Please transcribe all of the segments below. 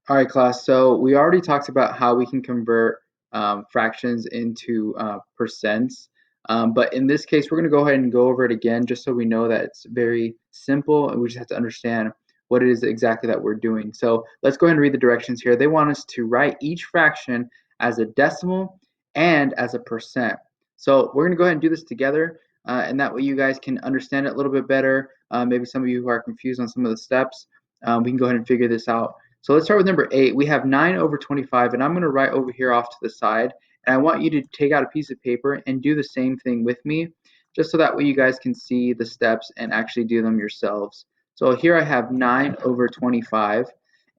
All right, class. So we already talked about how we can convert fractions into percents. But in this case, we're going to go ahead and go over it again just so we know that it's very simple and we just have to understand what it is exactly that we're doing. So let's go ahead and read the directions here. They want us to write each fraction as a decimal and as a percent. So we're going to go ahead and do this together, and that way you guys can understand it a little bit better. Maybe some of you who are confused on some of the steps, we can go ahead and figure this out. So let's start with number 8. We have 9 over 25, and I'm going to write over here off to the side. And I want you to take out a piece of paper and do the same thing with me, just so that way you guys can see the steps and actually do them yourselves. So here I have 9 over 25.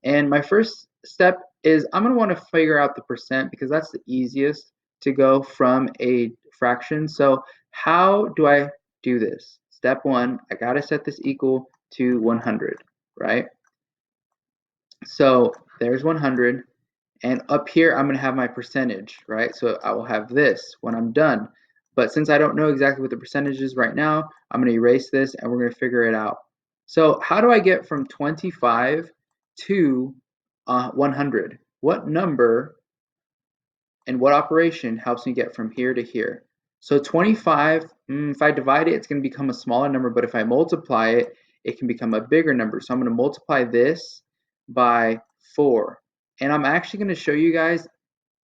And my first step is I'm going to want to figure out the percent because that's the easiest to go from a fraction. So how do I do this? Step 1, I got to set this equal to 100, right? So there's 100, and up here I'm going to have my percentage, right? So I will have this when I'm done. But since I don't know exactly what the percentage is right now, I'm going to erase this and we're going to figure it out. So how do I get from 25 to 100? What number and what operation helps me get from here to here? So 25, if I divide it, it's going to become a smaller number, but if I multiply it, it can become a bigger number. So I'm going to multiply this by 4. And I'm actually going to show you guys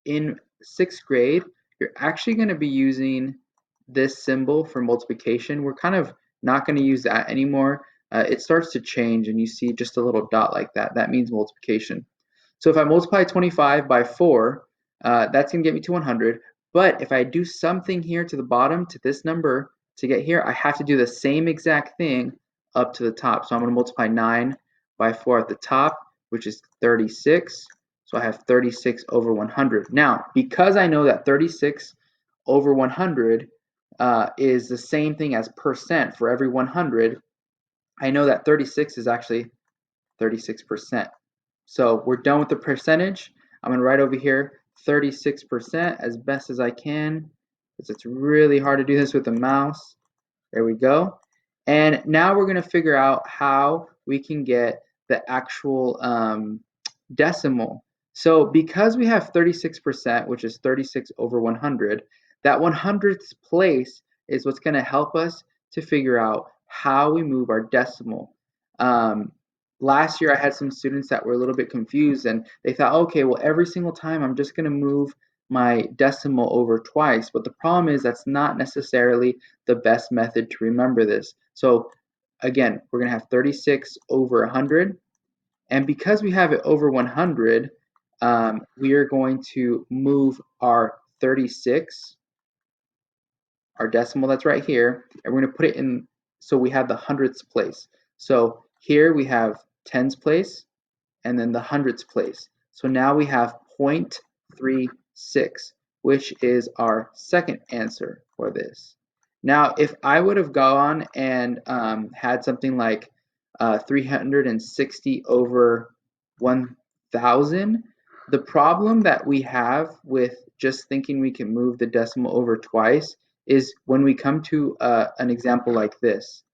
in 6th grade, you're actually going to be using this symbol for multiplication. We're kind of not going to use that anymore. It starts to change and you see just a little dot like that. That means multiplication. So if I multiply 25 by 4, that's going to get me to 100. But if I do something here to the bottom to this number to get here, I have to do the same exact thing up to the top. So I'm going to multiply 9 by 4 at the top, which is 36. So I have 36 over 100. Now, because I know that 36 over 100 is the same thing as percent for every 100, I know that 36 is actually 36%. So we're done with the percentage. I'm going to write over here 36% as best as I can because it's really hard to do this with a mouse. There we go. And now we're going to figure out how we can get the actual decimal. So because we have 36%, which is 36 over 100, that 100th place is what's going to help us to figure out how we move our decimal. Last year I had some students that were a little bit confused and they thought, okay, well, every single time I'm just going to move my decimal over twice. But the problem is that's not necessarily the best method to remember this. So again, we're going to have 36 over 100. And because we have it over 100, we are going to move our 36, our decimal that's right here, and we're going to put it in so we have the hundredths place. So here we have tens place and then the hundredths place. So now we have 0.36, which is our second answer for this. Now, if I would have gone and had something like 360 over 1,000, the problem that we have with just thinking we can move the decimal over twice is when we come to an example like this.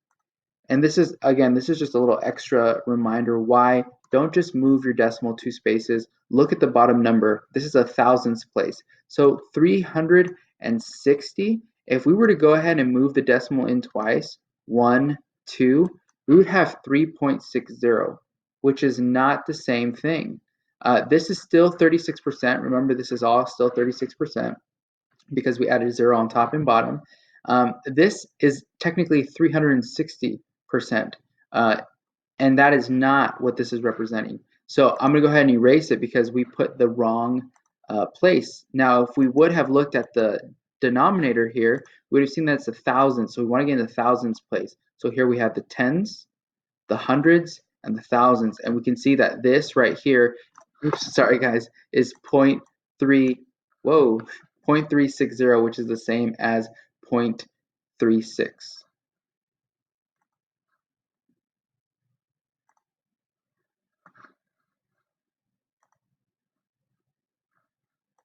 And this is, again, this is just a little extra reminder why don't just move your decimal 2 spaces. Look at the bottom number. This is a thousandths place. So 360, if we were to go ahead and move the decimal in twice, 1, 2, we would have 3.60, which is not the same thing. This is still 36%. Remember, this is all still 36% because we added a 0 on top and bottom. This is technically 360%, and that is not what this is representing. So I'm going to go ahead and erase it because we put the wrong place. Now, if we would have looked at the denominator here, we would have seen that it's a thousand. So we want to get in the thousands place. So here we have the tens, the hundreds, and the thousands. And we can see that this right here, oops, sorry guys, is 0.360, which is the same as 0.36.